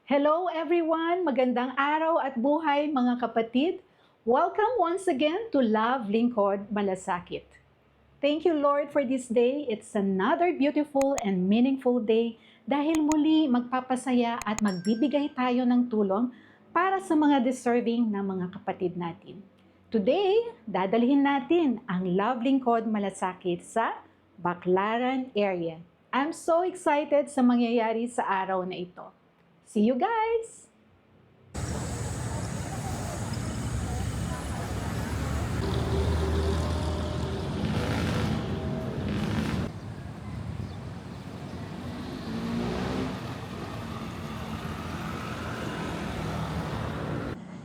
Hello everyone! Magandang araw at buhay mga kapatid! Welcome once again to Love Lingkod Malasakit. Thank you Lord for this day. It's another beautiful and meaningful day dahil muli magpapasaya at magbibigay tayo ng tulong para sa mga deserving na mga kapatid natin. Today, dadalhin natin ang Love Lingkod Malasakit sa Baclaran area. I'm so excited sa mangyayari sa araw na ito. See you guys!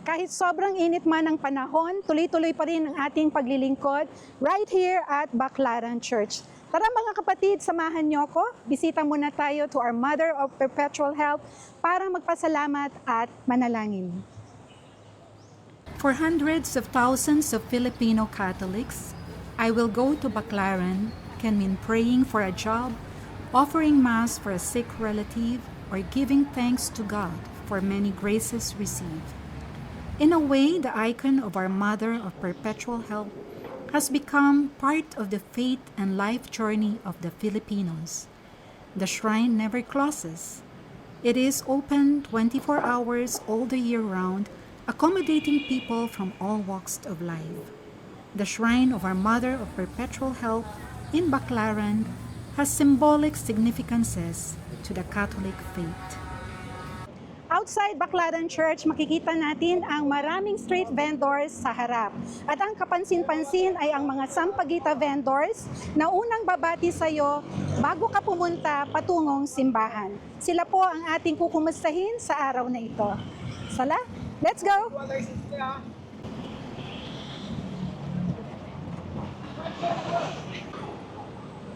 Kahit sobrang init man ng panahon, tuloy-tuloy pa rin ang ating paglilingkod right here at Baclaran Church. Tara mga kapatid, samahan niyo ako. Bisita muna tayo to our Mother of Perpetual Help para magpasalamat at manalangin. For hundreds of thousands of Filipino Catholics, I will go to Baclaran can mean praying for a job, offering Mass for a sick relative, or giving thanks to God for many graces received. In a way, the icon of our Mother of Perpetual Help has become part of the faith and life journey of the Filipinos. The shrine never closes. It is open 24 hours all the year round, accommodating people from all walks of life. The shrine of our Mother of Perpetual Help in Baclaran has symbolic significances to the Catholic faith. Outside Baclaran Church, makikita natin ang maraming street vendors sa harap. At ang kapansin-pansin ay ang mga sampagita vendors na unang babati sa iyo bago ka pumunta patungong simbahan. Sila po ang ating kukumustahin sa araw na ito. Sala, let's go!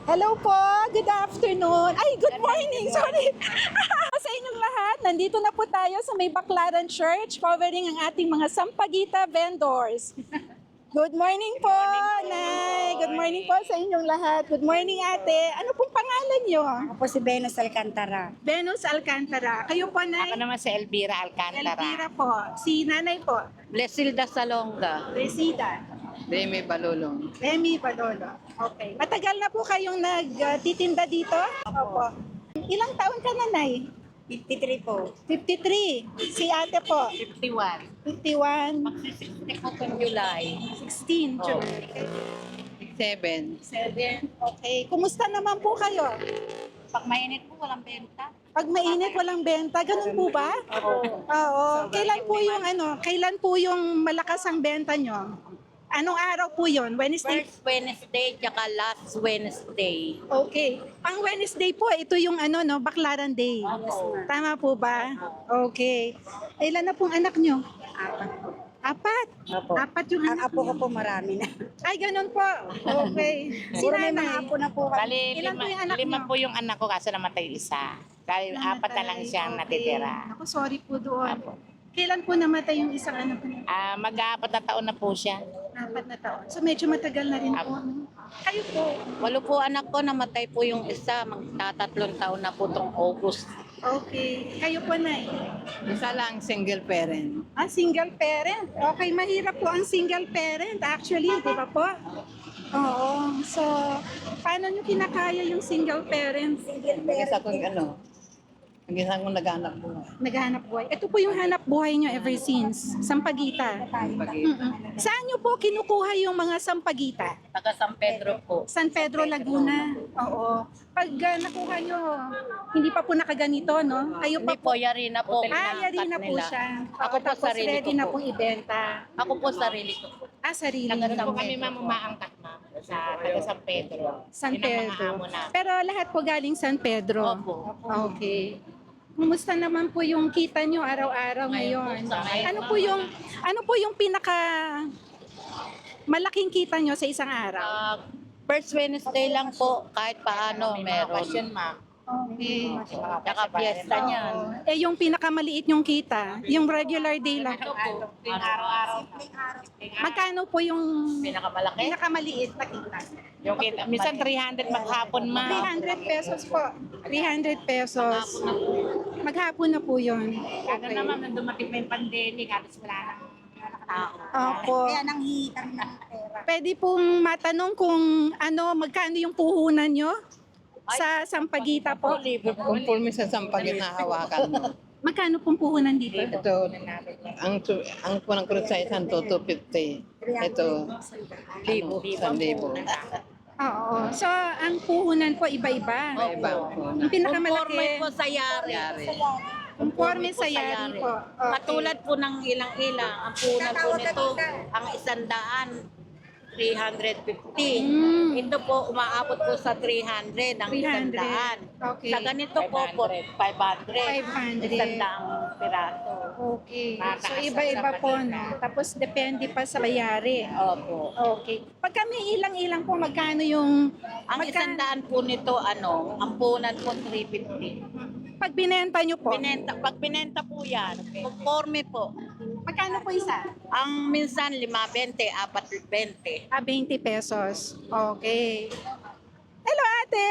Hello po, good afternoon. Ay, good morning, sorry. Sa inyong lahat, nandito na po tayo sa may Baclaran Church covering ang ating mga sampagita vendors. Good morning po, Nay. Good morning po sa inyong lahat. Good morning, ate. Ano pong pangalan nyo? Ako po si Venus Alcantara. Venus Alcantara. Kayo po, Nay? Ako naman si Elvira Alcantara. Elvira po. Si Nanay po? Blesilda Salonga. Resida. Demi Balulong. Remy Padolo. Okay. Matagal na po kayong nagtitinda dito? Opo. Ilang taon ka na, Nay? 53 po. 53. Si ate po? 51. 51. Magsisistik ko kung July. 16. Oh. July. 7. 7. Okay. Kumusta naman po kayo? Pag mainit po, walang benta. Pag mainit, walang benta. Ganun po ba? Oo. Kailan po yung malakas ang benta nyo? Anong araw po yun? Wednesday? First Wednesday, tsaka last Wednesday. Okay. Ang Wednesday po, ito yung Baclaran Day. Tama po ba? Okay. Ilan na pong anak nyo? Apat? Apo. Apat yung Ang anak apo ko nyo? po marami na. Ay, ganun po. Okay. Si Puro may mga nanay? apo na po kami. Bali, Ilan po yung anak lima niyo? po yung anak ko kaso namatay isa. Dahil apat na lang siyang natitira. Ako, sorry po doon. Apo. Kailan po namatay yung isang anak niyo? Mag-aapat na taon na po siya. 4 na taon. So medyo matagal na rin po. Apo. No? Kayo po, 8 po anak ko, namatay po yung isa. Magtatatlong taon na po itong August. okay. Kayo po, Nay? Isa lang single parent. Single parent. Okay, mahirap po ang single parent actually, di ba po? Oo. So, paano nyo kinakaya yung single parent? Isa kong ang isang kong nag-anak po. Naghahanap buhay. Ito po yung hanap buhay nyo ever since. Sampagita. Mm-mm. Saan nyo po kinukuha yung mga sampagita? Taga San Pedro po. San Pedro, Laguna. Oo. Pag nakuha nyo, hindi pa po nakaganito, no? Kayo pa Hindi po, yari na po. yari na po nila. siya. Ako po, Tapos sarili ready ko na po. pong ibenta. Ako po sarili ko po. Sarili Taga nyo. San kami umaangkat ma'am sa taga San Pedro. San Yun ang mga Pedro. amo namin. Pero lahat po galing San Pedro. Opo. Okay. Kumusta naman po yung kita nyo araw-araw ngayon? Ano po yung pinaka malaking kita nyo sa isang araw? First Wednesday lang po, kahit paano meron. Okay. Tsaka fiesta niyan. Yung pinakamaliit yung kita, yung regular day lang. Araw-araw. Magkano po yung Pinakamalaki. pinakamaliit na kita? Yung kita, minsan 300 maghapon ma'am. 300 pesos po. 300 pesos. Maghapon na po yun. Kaya naman nung dumating pa yung pandemic, halos wala nang tao. Opo. Kaya nang hihitan ng pera. Pwede pong matanong kung magkano yung puhunan nyo sa Sampaguita po? Conforme sa sampagit na hawakan. Magkano pong puhunan dito? Ito, ang punang kurot sa isang to, 250. Ito, 1,000. Oo. So, ang puhunan po iba-iba. Iba. Yung pinakamalaki, Conforme po sa yari. conforme sa yari po. Okay. Katulad po ng ilang-ilang, ang punan po nito, ang 100, 350. Ito po, umaabot po sa 300 ang 300. 100. Okay. Sa ganito po, 500. 500. 100 piraso. Okay. So, iba-iba po, no? Tapos, depende pa sa bayari. Opo. Okay. Pagka may ilang-ilang po, magkano yung... Ang 100 po nito, ang punan po 350. Pag binenta nyo po, Pag binenta po yan, conforme po. magkano po isa? Ang minsan 5.20, 4.20. 20 pesos. Okay. Hello, ate!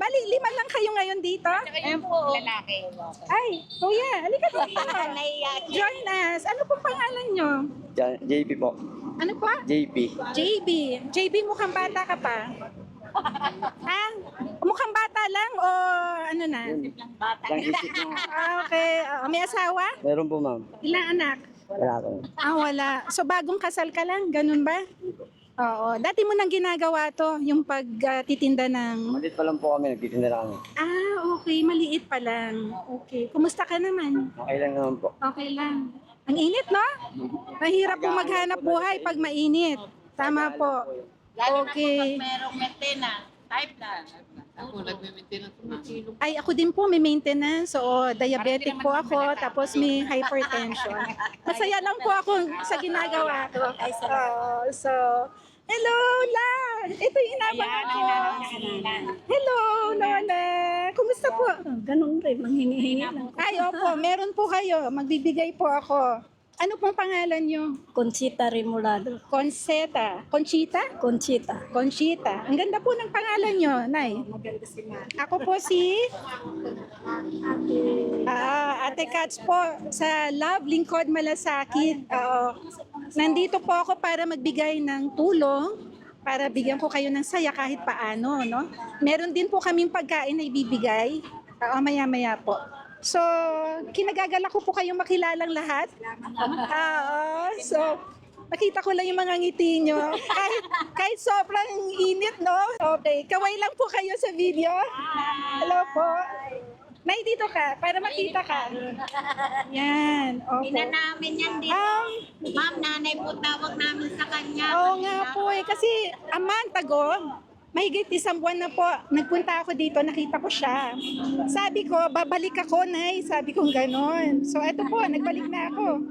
Bali, 5 lang kayo ngayon dito? Ayun po, lalaki. Ay, kuya, halika dito. Naiyak. Join us. Ano pong pangalan nyo? JP po. Ano po? JP. JB. JB, mukhang bata ka pa. Ha? Mukhang bata lang o ano na? Lang isip mo. Okay. May asawa? Meron po, ma'am. Ilang anak? Wala ko. Wala. So, bagong kasal ka lang? Ganun ba? Oo. Dati mo nang ginagawa to, yung pagtitinda ng... Malit pa lang po kami, nagtitinda na kami. Okay. Maliit pa lang. Okay. Kumusta ka naman? Okay lang naman po. Okay lang. Ang init, no? Mahirap po maghanap buhay pag mainit. Tama po. Lalo Okay. na po pag merong maintenance, type na. Ako, nagme-maintenance na. Ay, ako din po may maintenance. So, diabetic po ako, tapos may hypertension. Masaya lang po ako sa ginagawa ko. So, hello, La! Ito yung inabangan ko. Hello, Lola! Kumusta po? Ganun rin, manghingi-hingi lang. Ay, opo, meron po kayo. Magbibigay po ako. Ano pong pangalan nyo? Conchita Remulado. Conchita. Conchita? Conchita. Conchita. Ang ganda po ng pangalan nyo, Nay. Maganda si Ma. Ako po si Ate Katz po sa Love Lingkod Malasakit. Nandito po ako para magbigay ng tulong para bigyan ko kayo ng saya kahit paano, no? Meron din po kaming pagkain na ibibigay. Maya-maya po. So, kinagagala ko po kayong makilalang lahat. So, makita ko lang yung mga ngiti nyo. Kahit sobrang init, no? Okay, kaway lang po kayo sa video. Hello po. Nay, dito ka, para makita ka. Yan, opo. Ina namin yan dito. Ma'am, nanay po tawag namin sa kanya. Oo nga po kasi amantago, mahigit 1 buwan na po, nagpunta ako dito, nakita ko siya. Sabi ko, babalik ako, Nay. Sabi kong ganon. So, eto po, nagbalik na ako.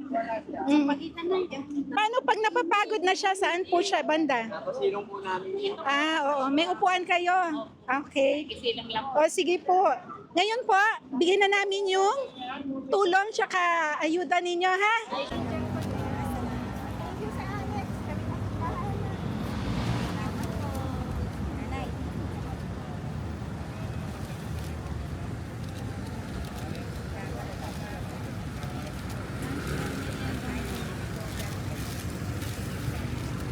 Paano pag napapagod na siya, saan po siya, banda? Pasilong po namin. Oo. May upuan kayo. Okay. O, sige po. Ngayon po, bigyan na namin yung tulong tsaka ayuda ninyo, ha?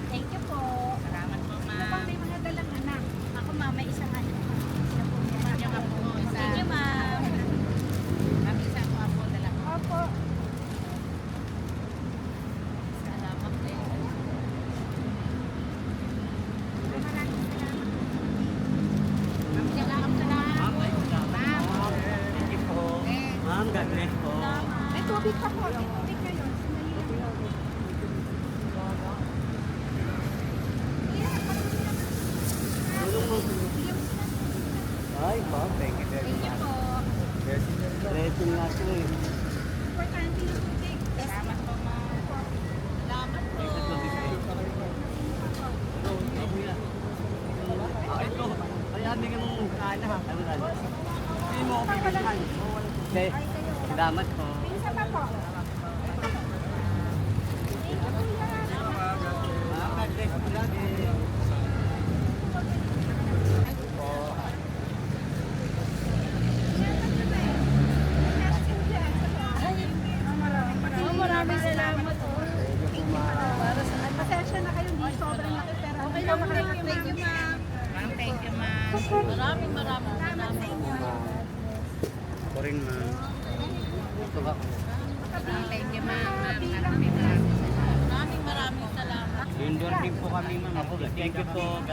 Thank you po. Salamat po, ma'am. May mga dalang anak. Ako, ma'am, may isang anak. Isa po, ma'am. Thank you, ma'am. Kami isa po ako dalang. Opo. Salamat po. Ma'am, God bless po. May tubig pa po. May tubig kayo. Ay, ma'am, thank you very much. Blessing nga po eh. Importante yung tubig. Salamat po, ma'am. Salamat po. Ito, kaya hindi ka mong kaala ha. Hindi mo ako pipilihan. Okay, salamat po. Isa pa po. Ma'am, God bless po lagi. Maraming salamat sa inyo. Ako rin, ma'am. Gusto ka. Thank you, ma'am. Maraming salamat. Pindor din po kami, ma'am. Thank you po.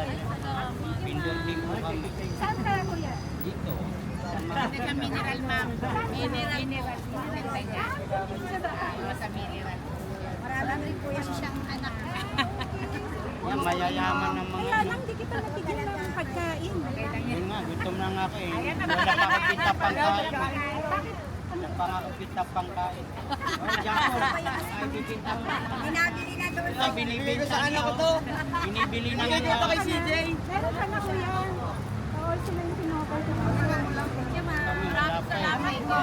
Pindor din po kami. Saan ka, kuya? Dito. Kasi sa mineral, ma'am. Mineral. Benta niya. Sa mineral. Marami rin po yan siyang anak. Yan, mayayaman ng mga Kaya lang, di kita natigil ng pagkain. Yun nga, gutom na nga ako eh. Wala pa ako kita pangkain. Wala pa ako kita pangkain. Ay, diyan po. Ay, bibinta mo. Binabili na doon. Ito, binibinta niyo. Binibili na niyo. Dito kay CJ. Meron ka na, kuya. Oo, sila yung pinokal ko. Thank you, ma'am. Maraming salamat po.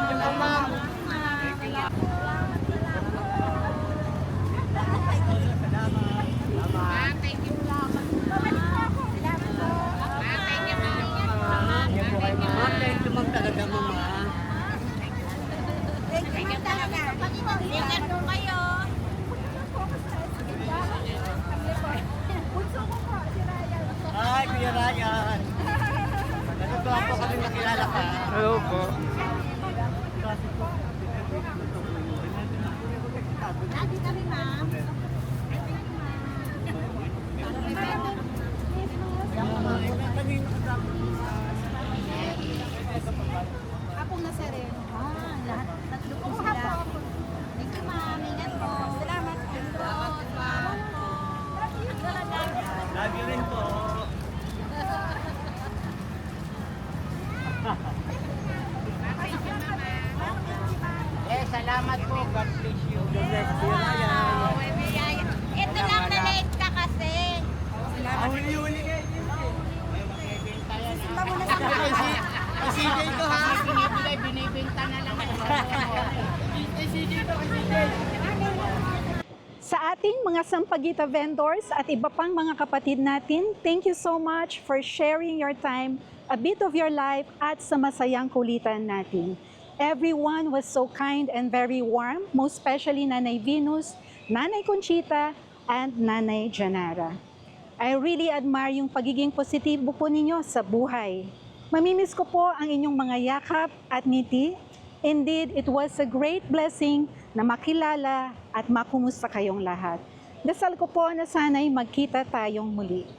Thank you. Ma'am, thank you ma'am talaga ma'am. Thank you talaga. Ingat po kayo. Bunso ko po, si Ryan. Hi, Kuya Ryan. Natutuwa po kami makilala ka. Hello po. Lagi kami, ma'am. Apong nasa rin. Lahat, tatlo po sila. Thank you, ma'am. Ingat po. Salamat po. Salamat po. Lagi rin po. Salamat po. God bless you. God bless you, Ryan. Ito lang na late ka kasi. Huli-huli kayo. Kay CJ to ha. Binibinta na lang. Kay CJ to, kay CJ. Sa ating mga Sampaguita vendors at iba pang mga kapatid natin, thank you so much for sharing your time, a bit of your life at sa masayang kulitan natin. Everyone was so kind and very warm, most especially Nanay Venus, Nanay Conchita, and Nanay Janara. I really admire yung pagiging positibo po ninyo sa buhay. Mamimiss ko po ang inyong mga yakap at ngiti. Indeed, it was a great blessing na makilala at makumusta kayong lahat. Dasal ko po na sana'y magkita tayong muli.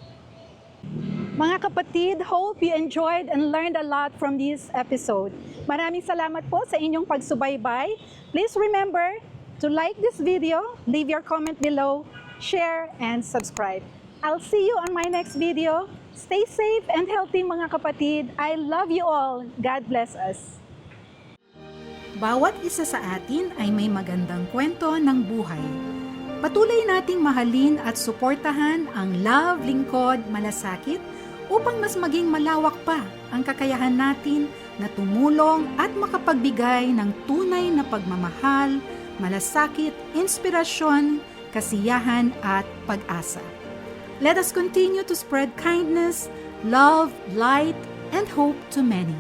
Mga kapatid, hope you enjoyed and learned a lot from this episode. Maraming salamat po sa inyong pagsubaybay. Please remember to like this video, leave your comment below, share, and subscribe. I'll see you on my next video. Stay safe and healthy mga kapatid. I love you all. God bless us. Bawat isa sa atin ay may magandang kwento ng buhay. Patuloy nating mahalin at suportahan ang Love Lingkod Malasakit upang mas maging malawak pa ang kakayahan natin na tumulong at makapagbigay ng tunay na pagmamahal, malasakit, inspirasyon, kasiyahan at pag-asa. Let us continue to spread kindness, love, light, and hope to many.